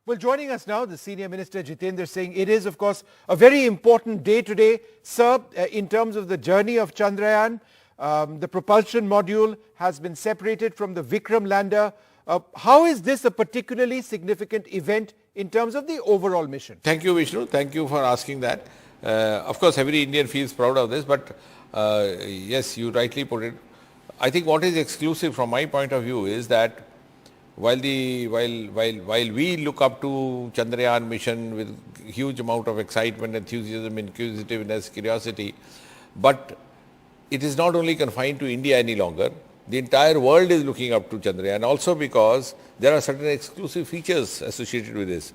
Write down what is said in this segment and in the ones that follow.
Well, joining us now, the Senior Minister Jitendra Singh. It is, of course, a very important day today, sir, in terms of the journey of Chandrayaan. The propulsion module has been separated from the Vikram lander. How is this a particularly significant event in terms of the overall mission? Thank you, Vishnu. Thank you for asking that. Of course, every Indian feels proud of this, but yes, you rightly put it. I think what is exclusive from my point of view is that while we look up to Chandrayaan mission with huge amount of excitement, enthusiasm, inquisitiveness, curiosity, but it is not only confined to India any longer. The entire world is looking up to Chandrayaan, also because there are certain exclusive features associated with this.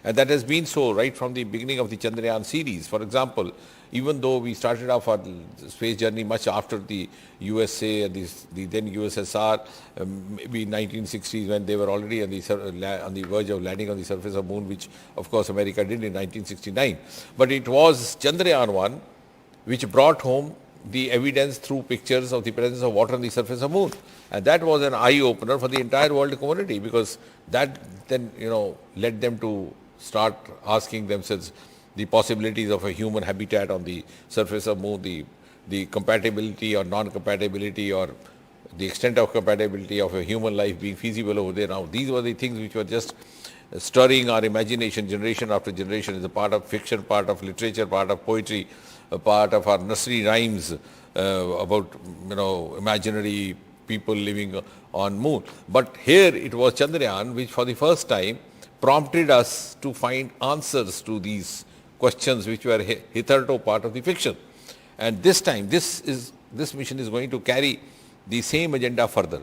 And that has been so right from the beginning of the Chandrayaan series. For example, even though we started off our space journey much after the USA and the then USSR, maybe 1960s, when they were already on the verge of landing on the surface of moon, which of course America did in 1969. But it was Chandrayaan 1 which brought home the evidence through pictures of the presence of water on the surface of moon. And that was an eye-opener for the entire world community, because that then, led them to start asking themselves the possibilities of a human habitat on the surface of moon, the compatibility or non-compatibility or the extent of compatibility of a human life being feasible over there. Now, these were the things which were just stirring our imagination generation after generation. As a part of fiction, part of literature, part of poetry, a part of our nursery rhymes about, imaginary people living on moon. But here it was Chandrayaan which for the first time prompted us to find answers to these questions which were hitherto part of the fiction. And this time, this mission is going to carry the same agenda further.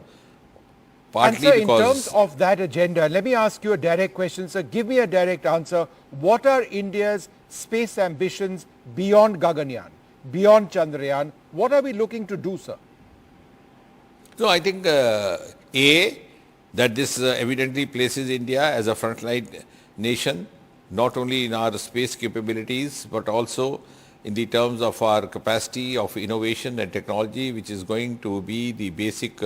Partly and sir, in terms of that agenda, let me ask you a direct question, sir. Give me a direct answer. What are India's space ambitions beyond Gaganyaan, beyond Chandrayaan? What are we looking to do, sir? So I think, that this evidently places India as a frontline nation, not only in our space capabilities, but also in the terms of our capacity of innovation and technology, which is going to be the basic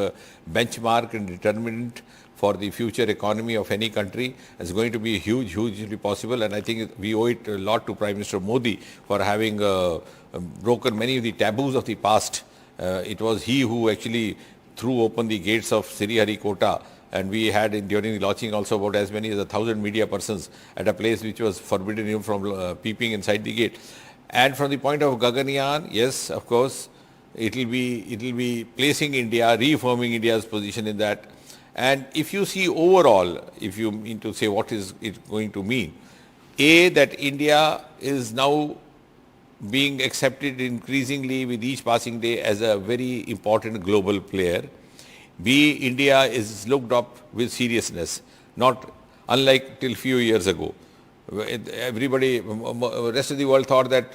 benchmark and determinant for the future economy of any country. It's going to be hugely possible, and I think we owe it a lot to Prime Minister Modi for having broken many of the taboos of the past. It was he who actually threw open the gates of Sriharikota, and we had during the launching also about as many as 1,000 media persons at a place which was forbidden even from peeping inside the gate. And from the point of Gaganyaan, yes, of course, it will be placing India, reaffirming India's position in that. And if you see overall, if you mean to say what is it going to mean, that India is now being accepted increasingly with each passing day as a very important global player. B, India is looked up with seriousness, not unlike till few years ago. Everybody, rest of the world thought that,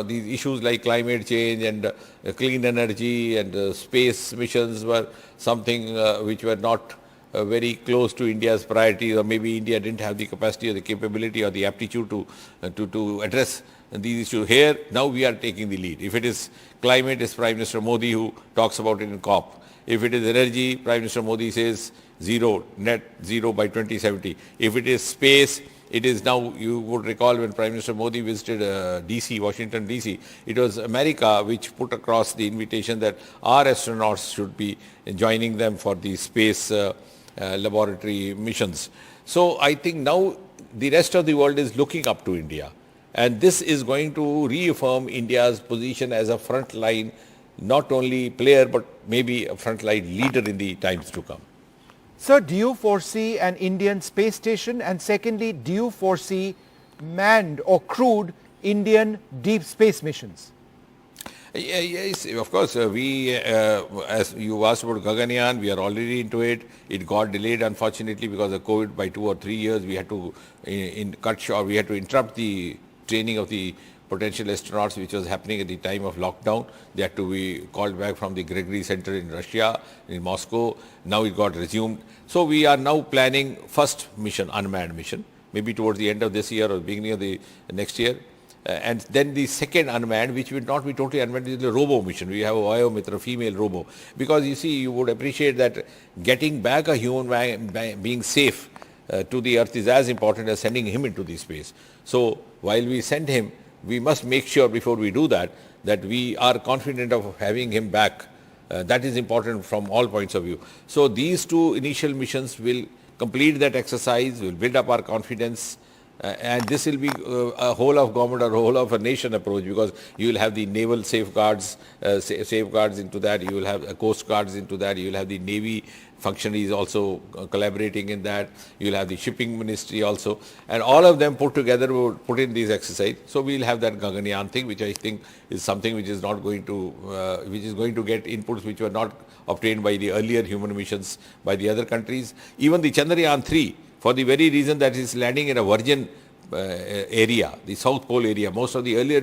these issues like climate change and clean energy and space missions were something which were not very close to India's priorities, or maybe India didn't have the capacity or the capability or the aptitude to address these issues. Here, now we are taking the lead. If it is climate, it's Prime Minister Modi who talks about it in COP. If it is energy, Prime Minister Modi says net zero by 2070. If it is space, it is now, you would recall when Prime Minister Modi visited DC, Washington DC, it was America which put across the invitation that our astronauts should be joining them for the space laboratory missions. So I think now the rest of the world is looking up to India. And this is going to reaffirm India's position as a frontline, not only player, but maybe a frontline leader in the times to come. Sir, do you foresee an Indian space station? And secondly, do you foresee manned or crewed Indian deep space missions? Yes, of course. We, as you asked about Gaganyaan, we are already into it. It got delayed, unfortunately, because of COVID by 2 or 3 years. We had to we had to interrupt the training of the potential astronauts, which was happening at the time of lockdown. They had to be called back from the Gregory Center in Russia, in Moscow. Now it got resumed. So we are now planning first mission, unmanned mission, maybe towards the end of this year or beginning of the next year. And then the second unmanned, which will not be totally unmanned, is the robo mission. We have a Vayomitra, female robo. Because you see, you would appreciate that getting back a human being safe to the earth is as important as sending him into the space. So while we send him, we must make sure before we do that, that we are confident of having him back. That is important from all points of view. So these two initial missions will complete that exercise, will build up our confidence, and this will be a whole of government or whole of a nation approach, because you will have the naval safeguards, safeguards into that, you will have coast guards into that, you will have the navy functionaries also collaborating in that, you will have the shipping ministry also, and all of them put together will put in these exercise. So we will have that Gaganyaan thing, which I think is something which is not going to, which is going to get inputs which were not obtained by the earlier human missions by the other countries. Even the Chandrayaan 3, for the very reason that is landing in a virgin area, the South Pole area. Most of the earlier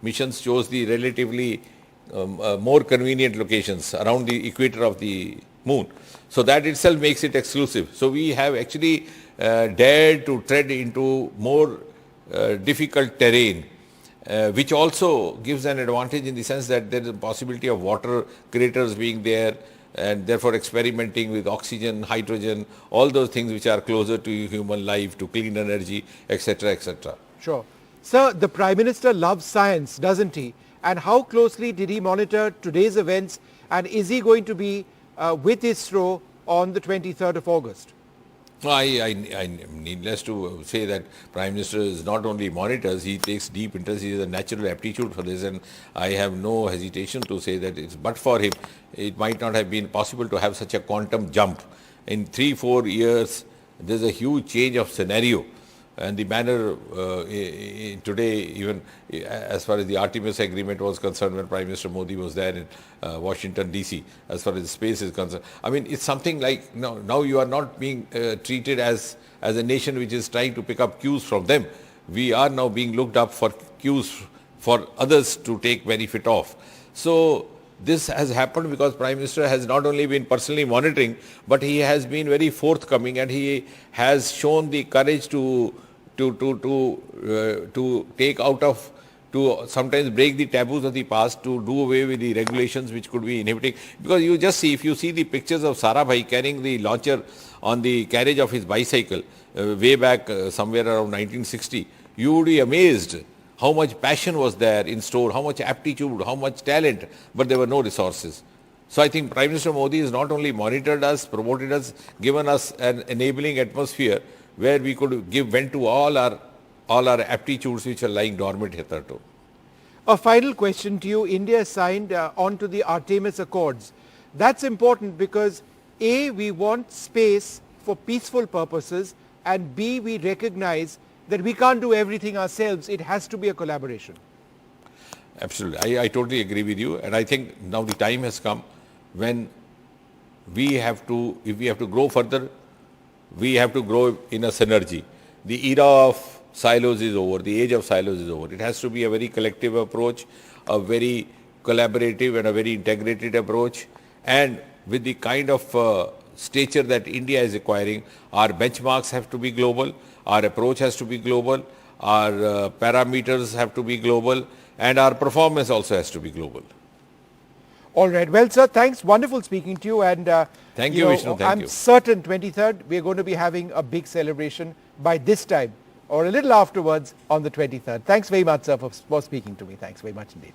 missions chose the relatively more convenient locations around the equator of the moon. So that itself makes it exclusive. So we have actually dared to tread into more difficult terrain, which also gives an advantage in the sense that there is a possibility of water craters being there, and therefore experimenting with oxygen, hydrogen, all those things which are closer to human life, to clean energy, etc., etc. Sure. Sir, the Prime Minister loves science, doesn't he? And how closely did he monitor today's events, and is he going to be with ISRO on the 23rd of August? I needless to say that Prime Minister is not only monitors, he takes deep interest, he has a natural aptitude for this, and I have no hesitation to say that it's, but for him, it might not have been possible to have such a quantum jump. In 3-4 years, there's a huge change of scenario. And the manner today, even as far as the Artemis agreement was concerned, when Prime Minister Modi was there in Washington DC, as far as space is concerned, I mean, it's something like now you are not being treated as a nation which is trying to pick up cues from them. We are now being looked up for cues for others to take benefit of. So this has happened because Prime Minister has not only been personally monitoring, but he has been very forthcoming, and he has shown the courage to take out of, to sometimes break the taboos of the past, to do away with the regulations which could be inhibiting. Because you just see, if you see the pictures of Sarabhai carrying the launcher on the carriage of his bicycle way back somewhere around 1960, you would be amazed how much passion was there in store, how much aptitude, how much talent, but there were no resources. So I think Prime Minister Modi has not only monitored us, promoted us, given us an enabling atmosphere where we could give vent to all our aptitudes which are lying dormant hitherto. A final question to you. India signed on to the Artemis Accords. That's important because A, we want space for peaceful purposes, and B, we recognize that we can't do everything ourselves. It has to be a collaboration. Absolutely. I totally agree with you, and I think now the time has come when we have to, if we have to grow further, we have to grow in a synergy. The era of silos is over. The age of silos is over. It has to be a very collective approach, a very collaborative and a very integrated approach. And with the kind of stature that India is acquiring, our benchmarks have to be global, our approach has to be global, our parameters have to be global, and our performance also has to be global. All right. Well, sir, thanks. Wonderful speaking to you. And thank you, Vishnu. Thank you. I'm certain 23rd, we're going to be having a big celebration by this time or a little afterwards on the 23rd. Thanks very much, sir, for speaking to me. Thanks very much indeed.